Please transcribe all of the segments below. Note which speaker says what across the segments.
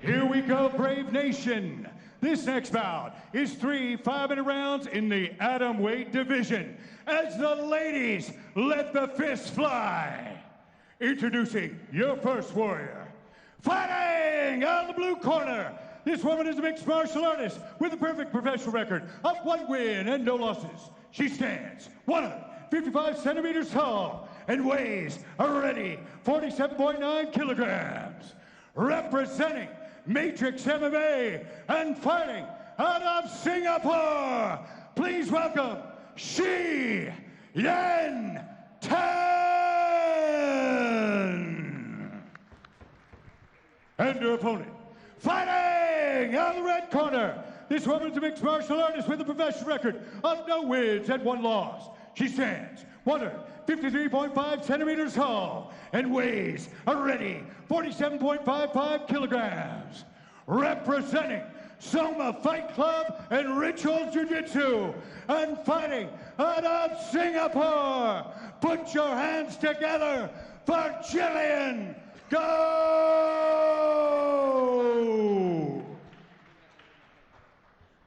Speaker 1: Here we go, Brave Nation. This next bout is 3 5-minute rounds in the atom weight division as the ladies let the fists fly. Introducing your first warrior. Fighting out of the blue corner. This woman is a mixed martial artist with a perfect professional record of 1 win and no losses. She stands 155 centimeters tall and weighs already 47.9 kilograms. Representing Matrix MMA and fighting out of Singapore, please welcome Shi Yan Tan. And her opponent, fighting out of the red corner. This woman's a mixed martial artist with a professional record of no wins and 1 loss. She stands 153.5 centimeters tall and weighs already 47.55 kilograms. Representing Soma Fight Club and Ritual Jiu-Jitsu and fighting out of Singapore. Put your hands together for Jillian Go!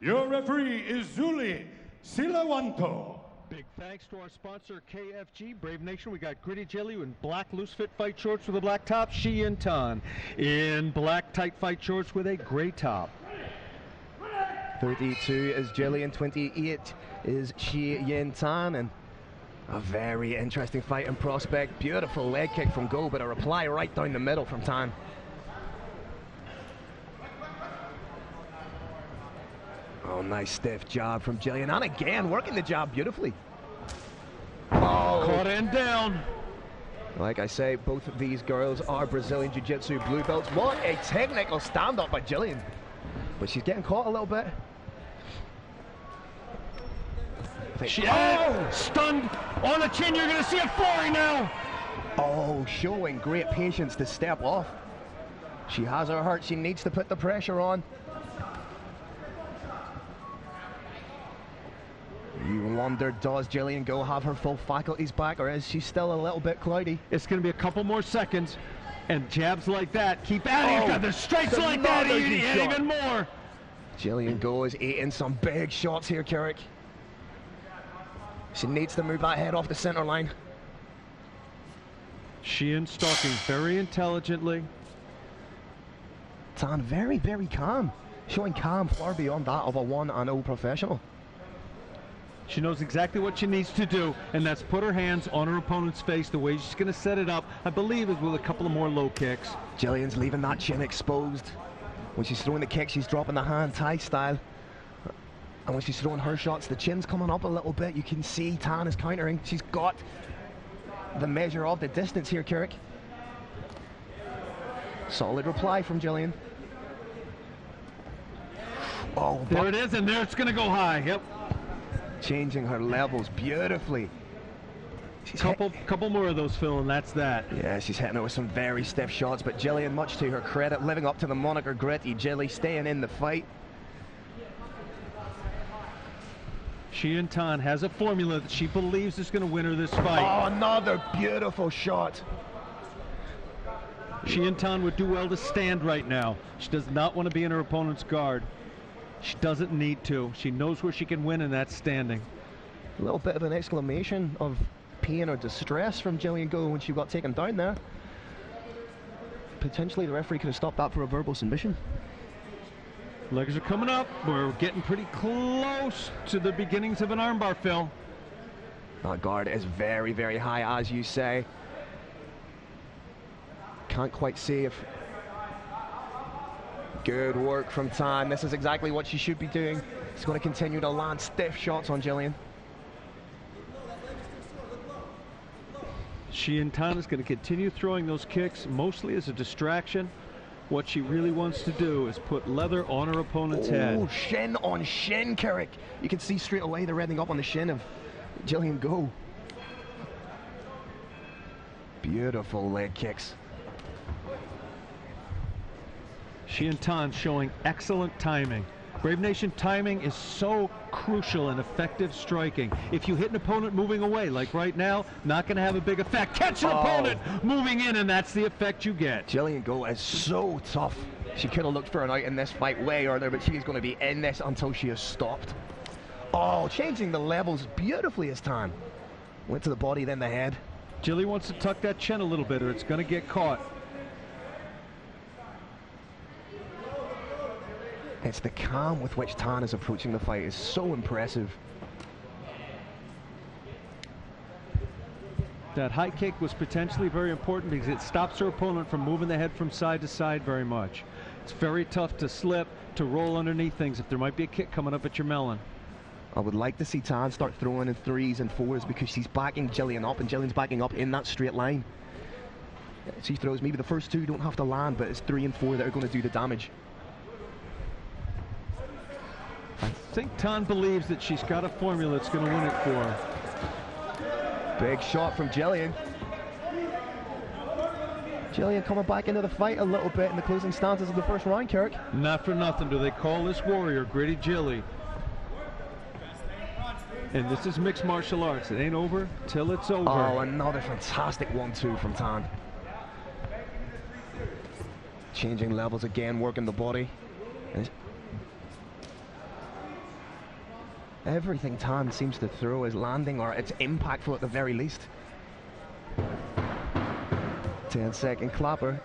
Speaker 1: Your referee is Zuli Silawanto.
Speaker 2: Big thanks to our sponsor, KFG. Brave Nation, we got Gritty Jelly in black loose fit fight shorts with a black top. Shi Yan Tan in black tight fight shorts with a gray top.
Speaker 3: 32 is Jillian, 28 is Shi Yan Tan, and a very interesting fight and prospect. Beautiful leg kick from Go, but a reply right down the middle from Tan. Oh, nice stiff jab from Jillian, and again working the jab beautifully. Oh,
Speaker 2: caught and down.
Speaker 3: Like I say, both of these girls are Brazilian Jiu-Jitsu blue belts. What a technical stand-up by Jillian, but she's getting caught a little bit.
Speaker 2: Stunned on the chin. You're going to see it flying now.
Speaker 3: Oh, showing great patience to step off. She has her hurt. She needs to put the pressure on. You wonder, does Jillian Go have her full faculties back, or is she still a little bit cloudy?
Speaker 2: It's going to be a couple more seconds, and jabs like that keep adding. Oh, the strikes like that, even more.
Speaker 3: Jillian Go is eating some big shots here, Carrick. She needs to move that head off the center line.
Speaker 2: Sheehan stalking very intelligently.
Speaker 3: Tan very, very calm, showing calm far beyond that of a 1-0 professional.
Speaker 2: She knows exactly what she needs to do, and that's put her hands on her opponent's face. The way she's going to set it up, I believe, is with a couple of more low kicks.
Speaker 3: Jillian's leaving that chin exposed. When she's throwing the kick, she's dropping the hand Thai style. And when she's throwing her shots, the chin's coming up a little bit. You can see Tan is countering. She's got the measure of the distance here, Carrick. Solid reply from Jillian. Oh,
Speaker 2: there it is, and there it's going to go high. Yep.
Speaker 3: Changing her levels beautifully.
Speaker 2: Couple more of those, Phil, and that's that.
Speaker 3: Yeah, she's hitting it with some very stiff shots, but Jillian, much to her credit, living up to the moniker Gritty Jilly, staying in the fight.
Speaker 2: Shi Yan Tan has a formula that she believes is going to win her this fight.
Speaker 3: Oh, another beautiful shot.
Speaker 2: Shi Yan Tan would do well to stand right now. She does not want to be in her opponent's guard. She doesn't need to. She knows where she can win, and that's standing.
Speaker 3: A little bit of an exclamation of pain or distress from Jillian Go when she got taken down there. Potentially the referee could have stopped that for a verbal submission.
Speaker 2: Legs are coming up. We're getting pretty close to the beginnings of an armbar, Phil.
Speaker 3: That guard is very, very high, as you say. Can't quite see if... Good work from Tan. This is exactly what she should be doing. She's going to continue to land stiff shots on Jillian.
Speaker 2: Shi Yan Tan is going to continue throwing those kicks, mostly as a distraction. What she really wants to do is put leather on her opponent's head.
Speaker 3: Oh, shin on shin, Carrick. You can see straight away the reddening up on the shin of Jillian Go. Beautiful leg kicks.
Speaker 2: Shi Yan Tan showing excellent timing. Brave Nation, timing is so crucial in effective striking. If you hit an opponent moving away, like right now, not going to have a big effect. Catch an opponent moving in, and that's the effect you get.
Speaker 3: Jillian Go is so tough. She could have looked for an out in this fight way earlier, but she is going to be in this until she is stopped. Oh, changing the levels beautifully as Tan. Went to the body, then the head.
Speaker 2: Jilly wants to tuck that chin a little bit or it's going to get caught.
Speaker 3: It's the calm with which Tan is approaching the fight is so impressive.
Speaker 2: That high kick was potentially very important because it stops her opponent from moving the head from side to side very much. It's very tough to slip, to roll underneath things if there might be a kick coming up at your melon.
Speaker 3: I would like to see Tan start throwing in 3s and 4s because she's backing Jillian up, and Jillian's backing up in that straight line. She throws, maybe the first 2 don't have to land, but it's 3 and 4 that are going to do the damage.
Speaker 2: I think Tan believes that she's got a formula that's going to win it for her.
Speaker 3: Big shot from Jillian. Jillian coming back into the fight a little bit in the closing stances of the first round, Kirk.
Speaker 2: Not for nothing do they call this warrior Gritty Jilly. And this is mixed martial arts. It ain't over till it's over.
Speaker 3: Oh, another fantastic 1-2 from Tan. Changing levels again, working the body. Everything Tan seems to throw is landing, or it's impactful at the very least. 10-second clapper.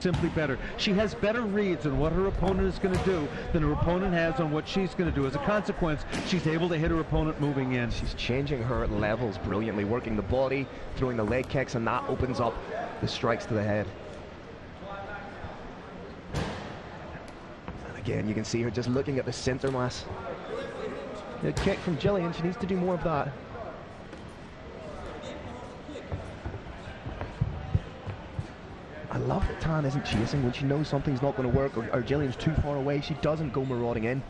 Speaker 2: Simply better. She has better reads on what her opponent is going to do than her opponent has on what she's going to do. As a consequence, she's able to hit her opponent moving in.
Speaker 3: She's changing her levels brilliantly, working the body, throwing the leg kicks, and that opens up the strikes to the head. And again, you can see her just looking at the center mass. The kick from Jillian, she needs to do more of that. I love that Tan isn't chasing when she knows something's not going to work, or Jillian's too far away. She doesn't go marauding in.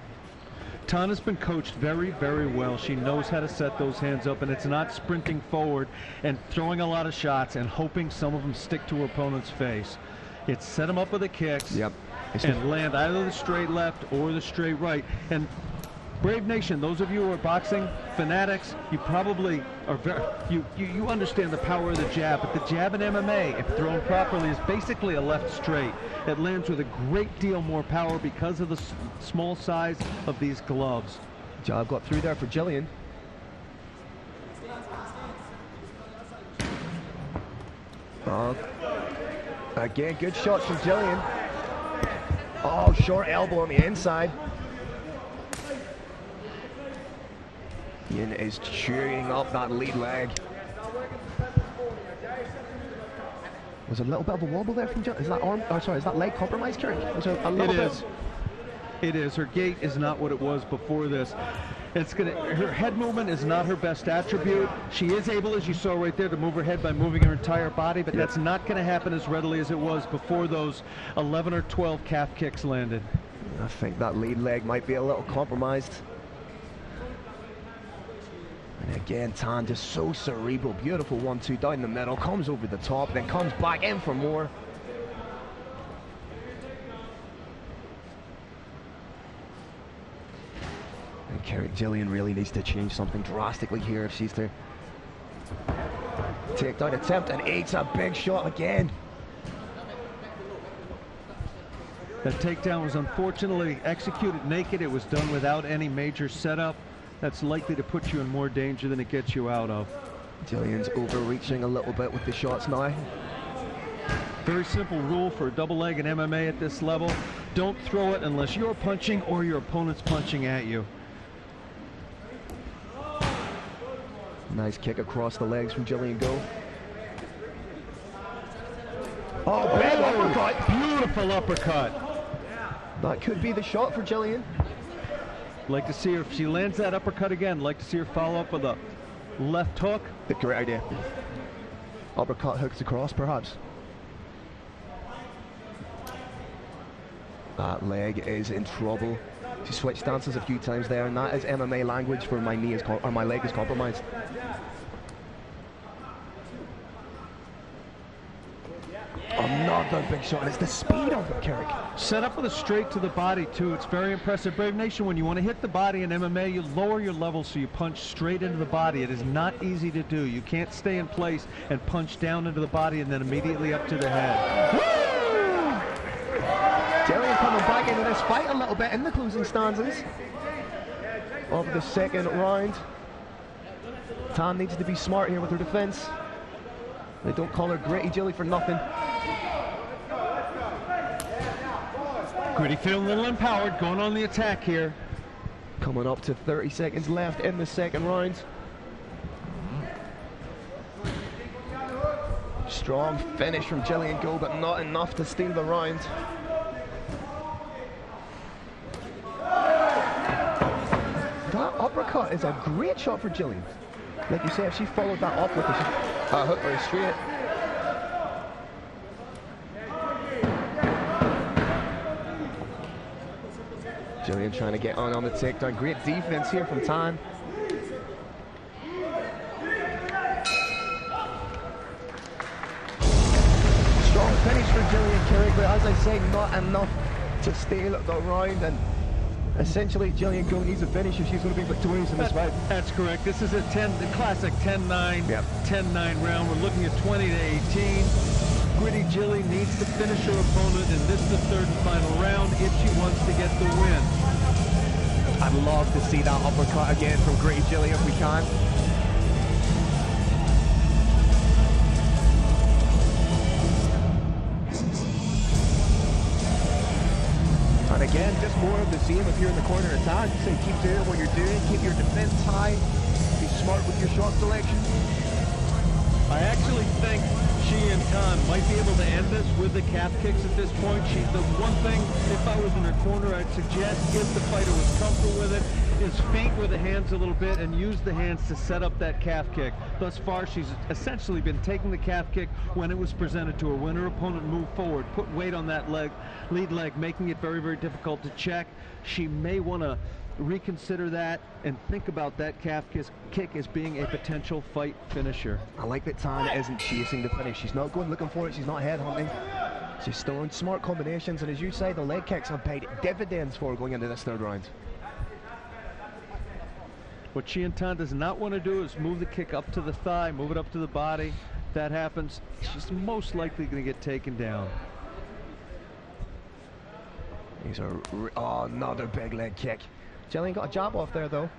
Speaker 2: Tan has been coached very, very well. She knows how to set those hands up, and it's not sprinting forward and throwing a lot of shots and hoping some of them stick to her opponent's face. It's set them up with the kicks and land either the straight left or the straight right. And Brave Nation, those of you who are boxing fanatics, you probably are you understand the power of the jab, but the jab in MMA, if thrown properly, is basically a left straight. It lands with a great deal more power because of the small size of these gloves.
Speaker 3: Jab got through there for Jillian. Again, good shots from Jillian. Oh, short elbow on the inside. Yin is chewing up that lead leg. Was a little bit of a wobble there from Jillian. Is that arm? Oh, sorry, is that leg compromised, Kerry? A little bit.
Speaker 2: It is. Her gait is not what it was before this. Her head movement is not her best attribute. She is able, as you saw right there, to move her head by moving her entire body, but that's not going to happen as readily as it was before those 11 or 12 calf kicks landed.
Speaker 3: I think that lead leg might be a little compromised. And again, Tan just so cerebral. Beautiful 1-2 down the middle, comes over the top, then comes back in for more. And Jillian really needs to change something drastically here if she's to take down attempt, and eats a big shot again.
Speaker 2: That takedown was unfortunately executed naked. It was done without any major setup. That's likely to put you in more danger than it gets you out of.
Speaker 3: Jillian's overreaching a little bit with the shots now.
Speaker 2: Very simple rule for a double leg in MMA at this level. Don't throw it unless you're punching or your opponent's punching at you.
Speaker 3: Nice kick across the legs from Jillian Go. Oh, big uppercut.
Speaker 2: Beautiful uppercut.
Speaker 3: That could be the shot for Jillian.
Speaker 2: Like to see her, if she lands that uppercut again, like to see her follow up with a left hook.
Speaker 3: A great idea. Uppercut hooks across, perhaps. That leg is in trouble. She switched stances a few times there, and that is MMA language for my knee is or my leg is compromised. Another big shot, and it's the speed of it, Carrick.
Speaker 2: Set up with a straight to the body, too. It's very impressive. Brave Nation, when you want to hit the body in MMA, you lower your level so you punch straight into the body. It is not easy to do. You can't stay in place and punch down into the body and then immediately up to the head.
Speaker 3: Woo! Jillian coming back into this fight a little bit in the closing stanzas of the second round. Tan needs to be smart here with her defense. They don't call her Gritty Jilly for nothing.
Speaker 2: Gritty feeling a little empowered, going on the attack here.
Speaker 3: Coming up to 30 seconds left in the second round. Strong finish from Jillian Go, but not enough to steal the round. That uppercut is a great shot for Jillian. Like you say, if she followed that up with a hook very straight. Jillian trying to get on the takedown. Great defense here from Tan. Strong finish for Jillian Carrick, but as I say, not enough to steal the round. And essentially, Jillian Go needs a finish if she's going to be victorious in this fight.
Speaker 2: That's correct. This is a the classic 10-9, 10-9 round. We're looking at 20-18. Gritty Jilly needs to finish her opponent in this, the third and final round, if she wants to get the win.
Speaker 3: I'd love to see that uppercut again from Gritty Jilly if we can. And again, just more of the same if you're in the corner of Tan. Say keep doing what you're doing, keep your defense high, be smart with your shot selection.
Speaker 2: I actually think she and Tan might be able to end this with the calf kicks at this point. She's the one thing, if I was in her corner, I'd suggest, if the fighter was comfortable with it, is feint with the hands a little bit and use the hands to set up that calf kick. Thus far, she's essentially been taking the calf kick when it was presented to her. When her opponent moved forward, put weight on that leg, lead leg, making it very, very difficult to check. She may want to reconsider that and think about that calf kick as being a potential fight finisher.
Speaker 3: I like that Tan isn't chasing the finish. She's not going looking for it. She's not head hunting. She's throwing smart combinations, and as you say, the leg kicks have paid dividends for her going into this third round.
Speaker 2: What she and Tan does not want to do is move the kick up to the thigh, move it up to the body. If that happens, she's most likely going to get taken down.
Speaker 3: These are another big leg kick. Jillian got a jab off there though.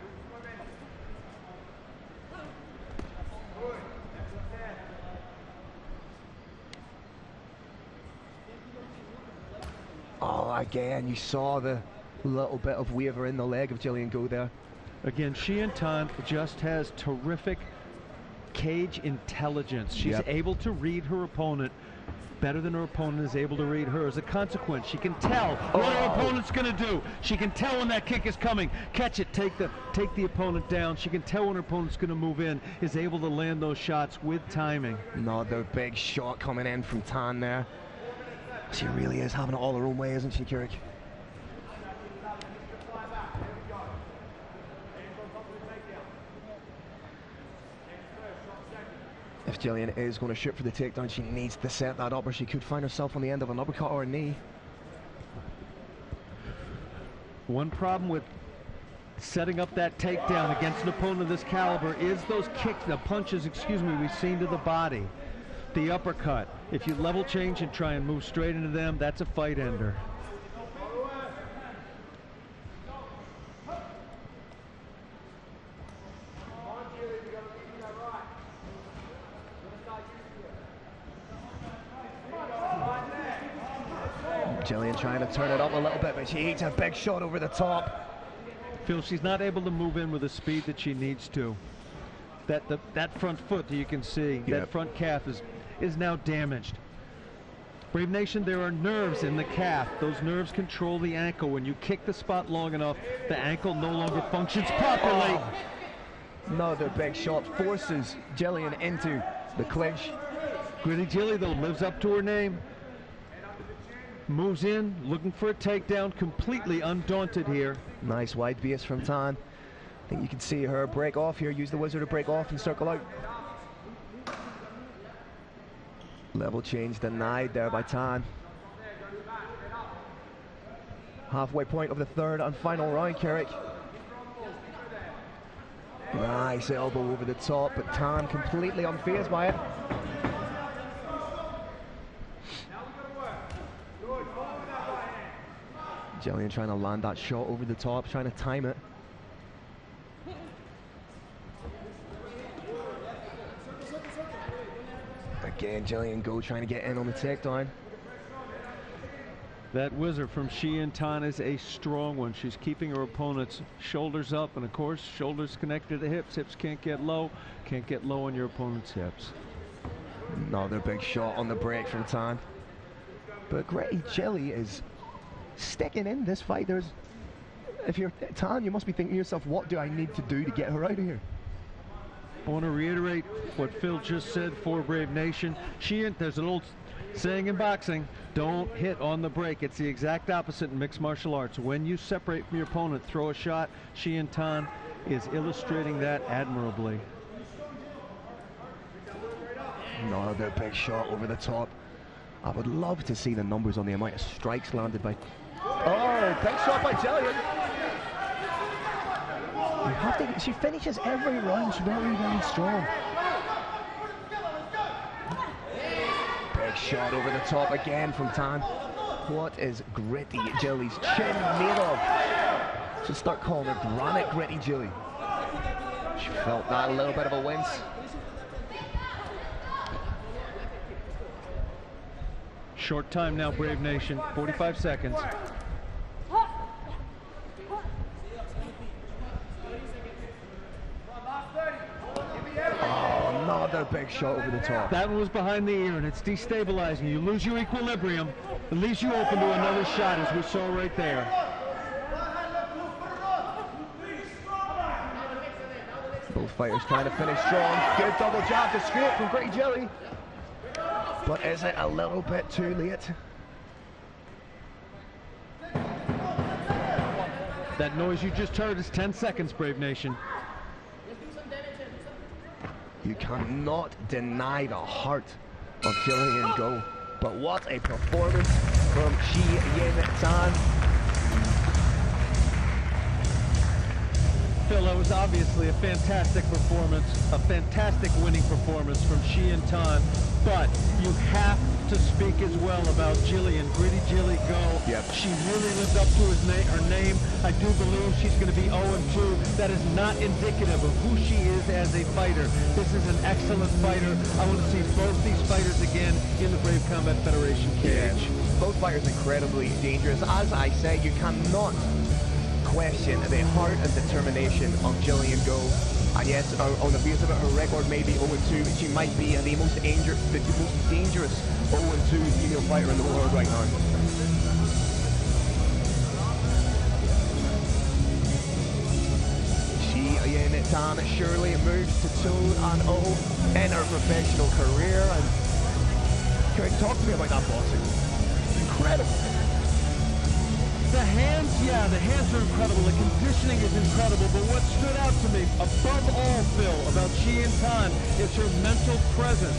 Speaker 3: Oh, again, you saw the little bit of waver in the leg of Jillian Go there.
Speaker 2: Again, she and Tan just has terrific cage intelligence. She's able to read her opponent better than her opponent is able to read her. As a consequence, she can tell what her opponent's going to do. She can tell when that kick is coming. Catch it, take the opponent down. She can tell when her opponent's going to move in, is able to land those shots with timing.
Speaker 3: Another big shot coming in from Tan there. She really is having it all her own way, isn't she, Kirik? If Jillian is going to shoot for the takedown, she needs to set that up, or she could find herself on the end of an uppercut or a knee.
Speaker 2: One problem with setting up that takedown against an opponent of this caliber is those kicks, the punches, excuse me, we've seen to the body. The uppercut. If you level change and try and move straight into them, that's a fight ender.
Speaker 3: Jillian trying to turn it up a little bit, but she eats a big shot over the top.
Speaker 2: Phil, she's not able to move in with the speed that she needs to. That front foot that you can see, that front calf is now damaged. Brave Nation, there are nerves in the calf. Those nerves control the ankle. When you kick the spot long enough, the ankle no longer functions properly.
Speaker 3: Another big shot forces Jillian into the clinch.
Speaker 2: Gritty Jilly, though, lives up to her name. Moves in, looking for a takedown, completely undaunted here.
Speaker 3: Nice wide base from Tan. I think you can see her break off here, use the wizard to break off and circle out. Level change denied there by Tan. Halfway point of the third and final round, Kirik. Nice elbow over the top, but Tan completely unfazed by it. Jillian trying to land that shot over the top, trying to time it. Again, Jillian Go trying to get in on the takedown.
Speaker 2: That wizard from Xian Tan is a strong one. She's keeping her opponent's shoulders up, and of course, shoulders connected to hips. Hips can't get low on your opponent's hips.
Speaker 3: Another big shot on the break from Tan. But Gritty Jilly is sticking in this fight. If you're Tan, you must be thinking to yourself, what do I need to do to get her out of here?
Speaker 2: I want to reiterate what Phil just said for Brave Nation. There's an old saying in boxing, don't hit on the break. It's the exact opposite in mixed martial arts. When you separate from your opponent, throw a shot. Xian Tan is illustrating that admirably.
Speaker 3: Another big shot over the top. I would love to see the numbers on the amount of strikes landed by... Oh, big shot by Jillian. She finishes every round very, very strong. Big shot over the top again from Tan. What is Gritty Jilly's chin made of? Should start calling her Granite Gritty Jilly. She felt that a little bit of a wince.
Speaker 2: Short time now, Brave Nation, 45 seconds.
Speaker 3: Oh, another big shot over the top.
Speaker 2: That one was behind the ear, and it's destabilizing. You lose your equilibrium, it leaves you open to another shot, as we saw right there.
Speaker 3: Both fighters trying to finish strong. Good double jab to straight from Gritty Jilly. But is it a little bit too late?
Speaker 2: That noise you just heard is 10 seconds, Brave Nation.
Speaker 3: You cannot deny the heart of Jillian Go. But what a performance from Xian Tan.
Speaker 2: Phil, that was obviously a fantastic performance, a fantastic winning performance from Xian Tan. But you have to speak as well about Jillian, Gritty Jilly Go.
Speaker 3: Yep.
Speaker 2: She really lived up to her name. I do believe she's going to be 0-2. That is not indicative of who she is as a fighter. This is an excellent fighter. I want to see both these fighters again in the Brave Combat Federation cage.
Speaker 3: Yeah. Both fighters incredibly dangerous. As I say, you cannot question the heart and determination of Jillian Go. And yes, on the face of it, her record may be 0-2, but she might be the most dangerous 0-2 female fighter in the world right now. She, Yin Tan, surely moves to 2-0 in her professional career. And Karen, talk to me about that boxing. Incredible.
Speaker 2: The hands, yeah, the hands are incredible. The conditioning is incredible. But what stood out to me, above all, Phil, about Yin Tan is her mental presence.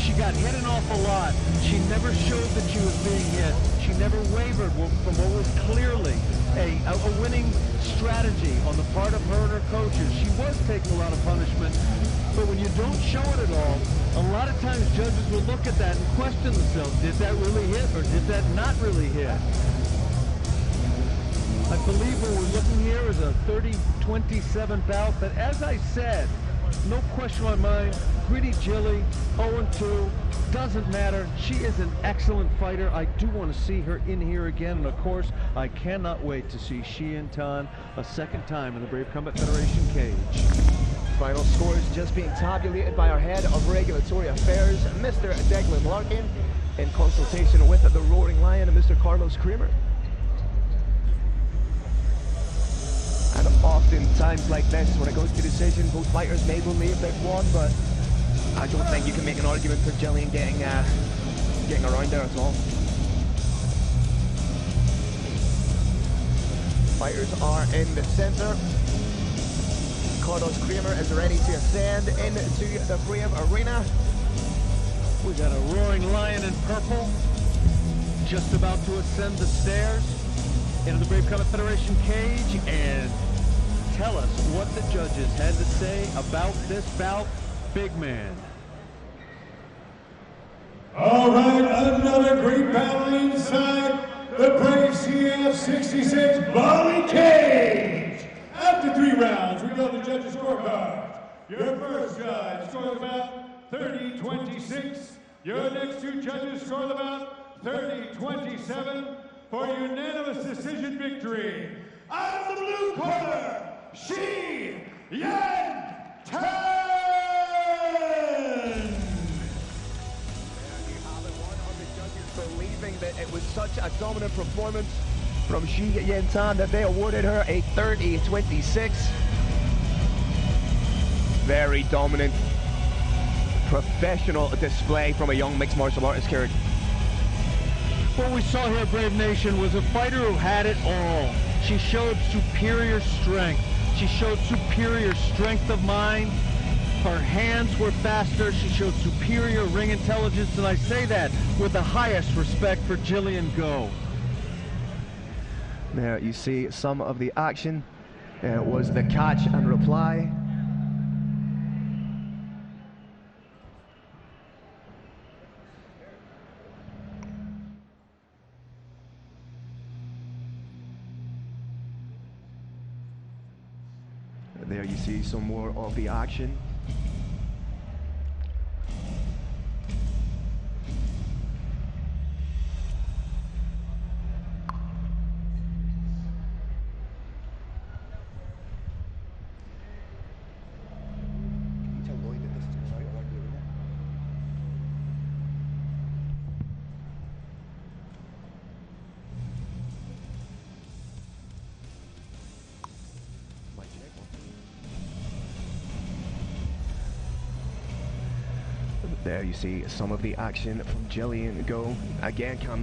Speaker 2: She got hit an awful lot. She never showed that she was being hit. She never wavered from what was clearly a winning strategy on the part of her and her coaches. She was taking a lot of punishment. But when you don't show it at all, a lot of times judges will look at that and question themselves. Did that really hit or did that not really hit? I believe what we're looking here is a 30-27 bout, but as I said, no question in my mind, Gritty Jilly, 0-2, doesn't matter. She is an excellent fighter. I do want to see her in here again, and of course, I cannot wait to see Yin Tan a second time in the Brave Combat Federation cage.
Speaker 3: Final scores just being tabulated by our head of regulatory affairs, Mr. Declan Larkin, in consultation with the Roaring Lion and Mr. Carlos Kramer. And often times like this, when it goes to decision, both fighters may believe they've won, but I don't think you can make an argument for Jillian getting around there at all. Fighters are in the center. Carlos Kramer is ready to ascend into the Brave Arena.
Speaker 2: We got a Roaring Lion in purple, just about to ascend the stairs into the Brave Combat Federation cage, and tell us what the judges had to say about this bout, big man.
Speaker 1: All right, another great battle inside the Brave CF 66 volley cage. After 3 rounds, we go to the judges' scorecards. Your first judge scored about 30-26. Your next 2 judges scored about 30-27 for unanimous decision victory. Out of the blue corner, Yin Tan!
Speaker 3: Believing that it was such a dominant performance from Yin Tan that they awarded her a 30-26. Very dominant, professional display from a young mixed martial artist, Kieran.
Speaker 2: What we saw here, Brave Nation, was a fighter who had it all. She showed superior strength. She showed superior strength of mind. Her hands were faster. She showed superior ring intelligence, and I say that with the highest respect for Jillian Go.
Speaker 3: There you see some of the action. It was the catch and reply. There you see some more of the action. There you see some of the action from Jillian Go. Again,